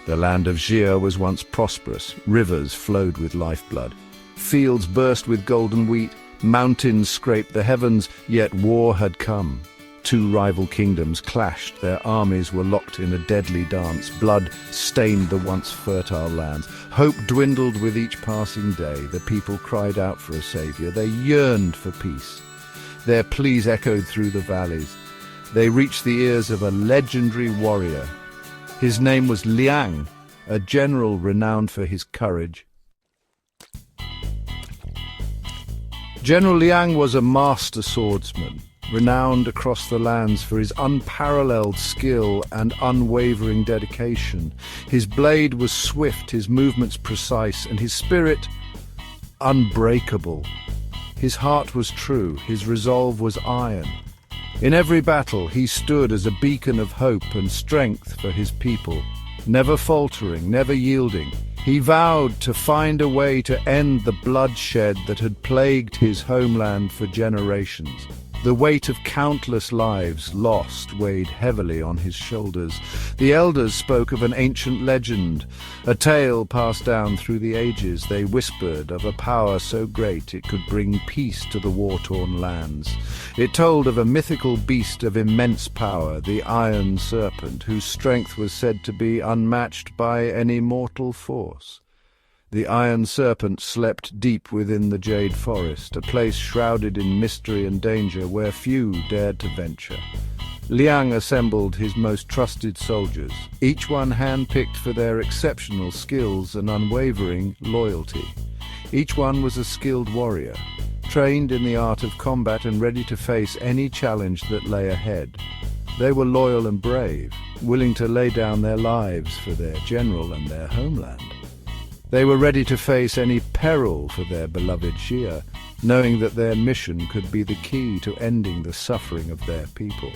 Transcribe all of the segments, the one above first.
The land of Xia was once prosperous. Rivers flowed with lifeblood. Fields burst with golden wheat. Mountains scraped the heavens, yet war had come. Two rival kingdoms clashed. Their armies were locked in a deadly dance. Blood stained the once fertile lands. Hope dwindled with each passing day. The people cried out for a savior. They yearned for peace. Their pleas echoed through the valleys. They reached the ears of a legendary warrior. His name was Liang, a general renowned for his courage. General Liang was a master swordsman, renowned across the lands for his unparalleled skill and unwavering dedication. His blade was swift, his movements precise, and his spirit unbreakable. His heart was true, his resolve was iron. In every battle, he stood as a beacon of hope and strength for his people, never faltering, never yielding. He vowed to find a way to end the bloodshed that had plagued his homeland for generations. The weight of countless lives lost weighed heavily on his shoulders. The elders spoke of an ancient legend, a tale passed down through the ages. They whispered of a power so great it could bring peace to the war-torn lands. It told of a mythical beast of immense power, the Iron Serpent, whose strength was said to be unmatched by any mortal force. The Iron Serpent slept deep within the Jade Forest, a place shrouded in mystery and danger where few dared to venture. Liang assembled his most trusted soldiers, each one hand-picked for their exceptional skills and unwavering loyalty. Each one was a skilled warrior, trained in the art of combat and ready to face any challenge that lay ahead. They were loyal and brave, willing to lay down their lives for their general and their homeland. They were ready to face any peril for their beloved Xia, knowing that their mission could be the key to ending the suffering of their people.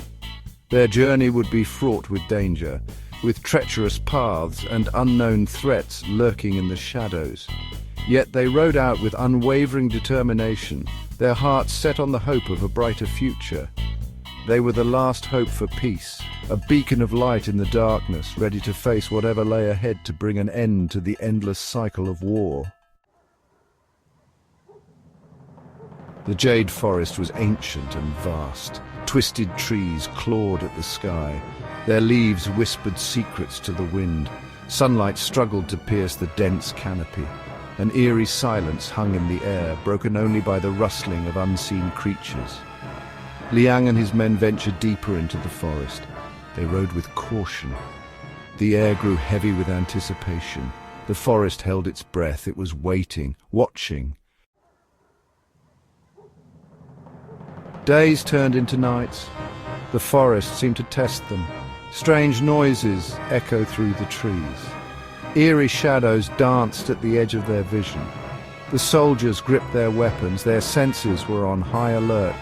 Their journey would be fraught with danger, with treacherous paths and unknown threats lurking in the shadows. Yet they rode out with unwavering determination, their hearts set on the hope of a brighter future. They were the last hope for peace, a beacon of light in the darkness, ready to face whatever lay ahead to bring an end to the endless cycle of war. The Jade Forest was ancient and vast. Twisted trees clawed at the sky. Their leaves whispered secrets to the wind. Sunlight struggled to pierce the dense canopy. An eerie silence hung in the air, broken only by the rustling of unseen creatures. Liang and his men ventured deeper into the forest. They rode with caution. The air grew heavy with anticipation. The forest held its breath. It was waiting, watching. Days turned into nights. The forest seemed to test them. Strange noises echoed through the trees. Eerie shadows danced at the edge of their vision. The soldiers gripped their weapons. Their senses were on high alert.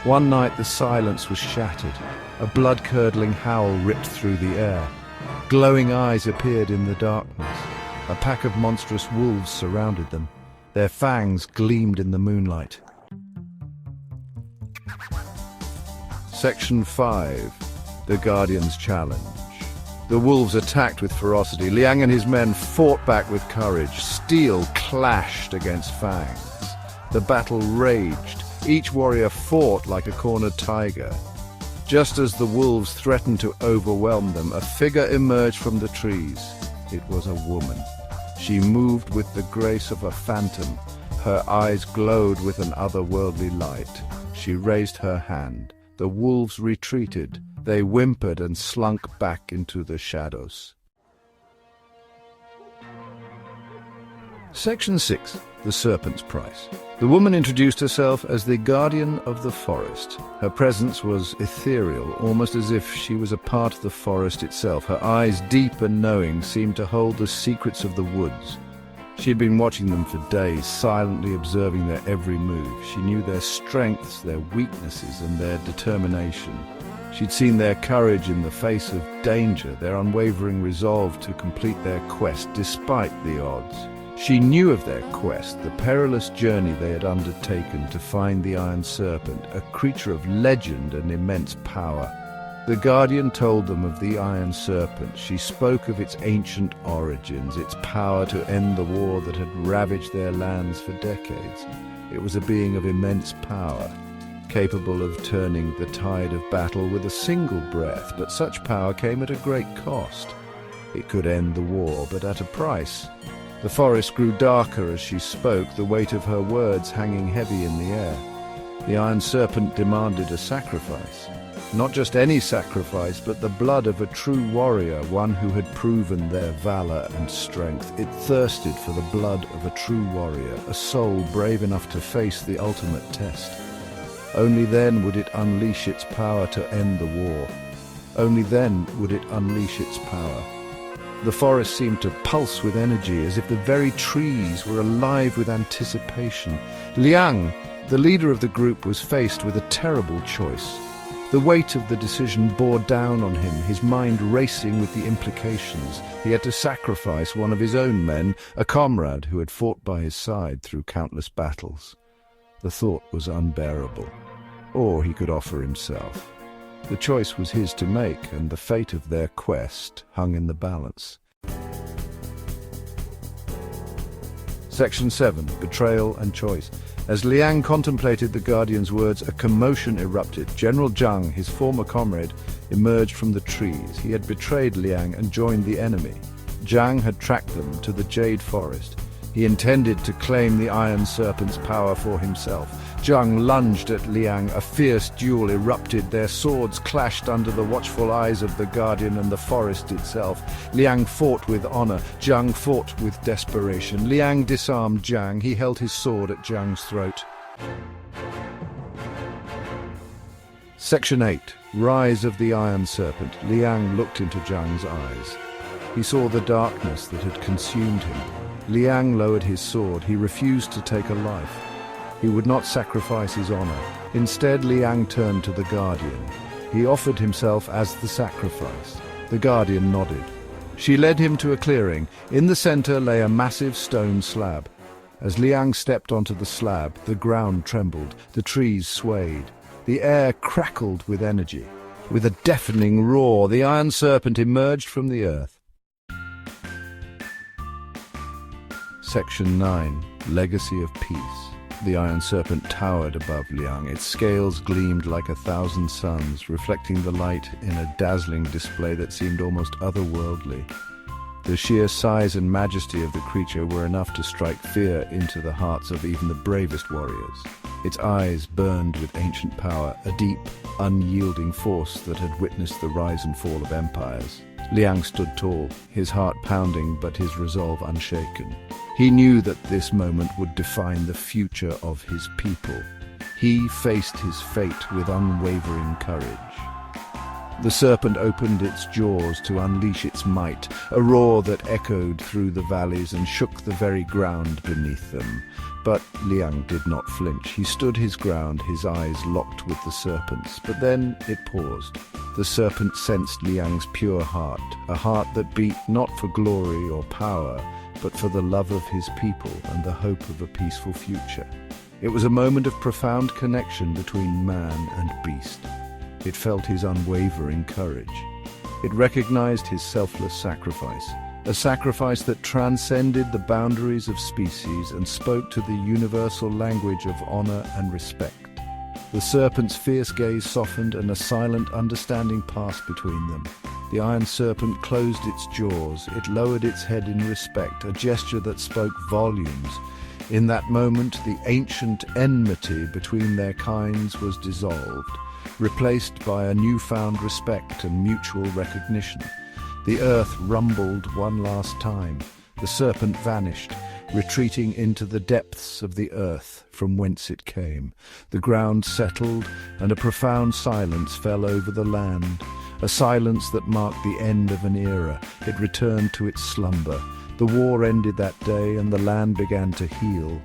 One night the silence was shattered. A blood-curdling howl ripped through the air. Glowing eyes appeared in the darkness. A pack of monstrous wolves surrounded them. Their fangs gleamed in the moonlight. Section 5. The Guardian's Challenge. The wolves attacked with ferocity. Liang and his men fought back with courage. Steel clashed against fangs. The battle raged. Each warrior fought like a cornered tiger. Just as the wolves threatened to overwhelm them, a figure emerged from the trees. It was a woman. She moved with the grace of a phantom. Her eyes glowed with an otherworldly light. She raised her hand. The wolves retreated. They whimpered and slunk back into the shadows. Section 6. The Serpent's Price. The woman introduced herself as the Guardian of the Forest. Her presence was ethereal, almost as if she was a part of the forest itself. Her eyes, deep and knowing, seemed to hold the secrets of the woods. She had been watching them for days, silently observing their every move. She knew their strengths, their weaknesses, and their determination. She'd seen their courage in the face of danger, their unwavering resolve to complete their quest despite the odds. She knew of their quest, the perilous journey they had undertaken to find the Iron Serpent, a creature of legend and immense power. The Guardian told them of the Iron Serpent. She spoke of its ancient origins, its power to end the war that had ravaged their lands for decades. It was a being of immense power, capable of turning the tide of battle with a single breath, but such power came at a great cost. It could end the war, but at a price. The forest grew darker as she spoke, the weight of her words hanging heavy in the air. The Iron Serpent demanded a sacrifice. Not just any sacrifice, but the blood of a true warrior, one who had proven their valor and strength. It thirsted for the blood of a true warrior, a soul brave enough to face the ultimate test. Only then would it unleash its power to end the war. Only then would it unleash its power. The forest seemed to pulse with energy, as if the very trees were alive with anticipation. Liang, the leader of the group, was faced with a terrible choice. The weight of the decision bore down on him, his mind racing with the implications. He had to sacrifice one of his own men, a comrade who had fought by his side through countless battles. The thought was unbearable. Or he could offer himself. The choice was his to make, and the fate of their quest hung in the balance. Section 7. Betrayal and Choice. As Liang contemplated the Guardian's words, a commotion erupted. General Zhang, his former comrade, emerged from the trees. He had betrayed Liang and joined the enemy. Zhang had tracked them to the Jade Forest. He intended to claim the Iron Serpent's power for himself. Zhang lunged at Liang. A fierce duel erupted. Their swords clashed under the watchful eyes of the Guardian and the forest itself. Liang fought with honor. Zhang fought with desperation. Liang disarmed Zhang. He held his sword at Zhang's throat. Section 8. Rise of the Iron Serpent. Liang looked into Zhang's eyes. He saw the darkness that had consumed him. Liang lowered his sword. He refused to take a life. He would not sacrifice his honor. Instead, Liang turned to the Guardian. He offered himself as the sacrifice. The Guardian nodded. She led him to a clearing. In the center lay a massive stone slab. As Liang stepped onto the slab, the ground trembled, the trees swayed. The air crackled with energy. With a deafening roar, the Iron Serpent emerged from the earth. Section 9. Legacy of Peace. The Iron Serpent towered above Liang. Its scales gleamed like 1,000 suns, reflecting the light in a dazzling display that seemed almost otherworldly. The sheer size and majesty of the creature were enough to strike fear into the hearts of even the bravest warriors. Its eyes burned with ancient power, a deep, unyielding force that had witnessed the rise and fall of empires. Liang stood tall, his heart pounding but his resolve unshaken. He knew that this moment would define the future of his people. He faced his fate with unwavering courage. The serpent opened its jaws to unleash its might, a roar that echoed through the valleys and shook the very ground beneath them. But Liang did not flinch. He stood his ground, his eyes locked with the serpent's. But then it paused. The serpent sensed Liang's pure heart, a heart that beat not for glory or power, but for the love of his people and the hope of a peaceful future. It was a moment of profound connection between man and beast. It felt his unwavering courage. It recognized his selfless sacrifice, a sacrifice that transcended the boundaries of species and spoke to the universal language of honor and respect. The serpent's fierce gaze softened and a silent understanding passed between them. The Iron Serpent closed its jaws. It lowered its head in respect, a gesture that spoke volumes. In that moment, the ancient enmity between their kinds was dissolved, replaced by a newfound respect and mutual recognition. The earth rumbled one last time. The serpent vanished, retreating into the depths of the earth from whence it came. The ground settled, and a profound silence fell over the land, a silence that marked the end of an era. It returned to its slumber. The war ended that day, and the land began to heal.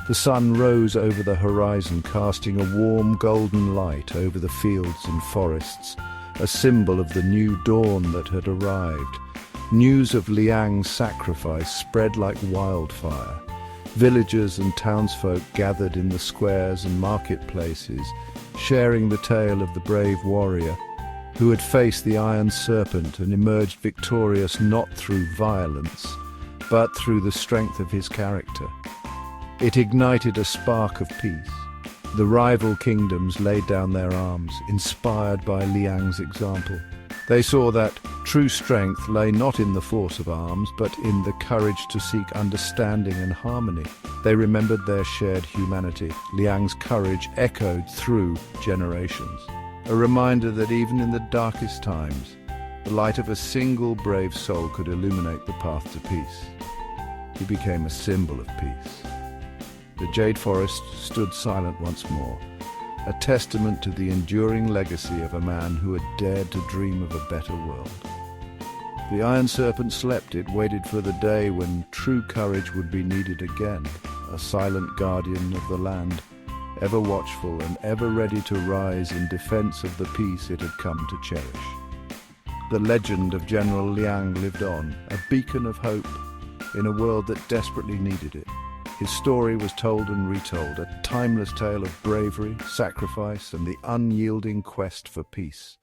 The sun rose over the horizon, casting a warm golden light over the fields and forests, a symbol of the new dawn that had arrived. News of Liang's sacrifice spread like wildfire. Villagers and townsfolk gathered in the squares and marketplaces, sharing the tale of the brave warrior. who had faced the Iron Serpent and emerged victorious not through violence, but through the strength of his character. It ignited a spark of peace. The rival kingdoms laid down their arms, inspired by Liang's example. They saw that true strength lay not in the force of arms, but in the courage to seek understanding and harmony. They remembered their shared humanity. Liang's courage echoed through generations, a reminder that even in the darkest times, the light of a single brave soul could illuminate the path to peace. He became a symbol of peace. The Jade Forest stood silent once more, a testament to the enduring legacy of a man who had dared to dream of a better world. The Iron Serpent slept. It waited for the day when true courage would be needed again, a silent guardian of the land, ever watchful and ever ready to rise in defense of the peace it had come to cherish. The legend of General Liang lived on, a beacon of hope in a world that desperately needed it. His story was told and retold, a timeless tale of bravery, sacrifice, and the unyielding quest for peace.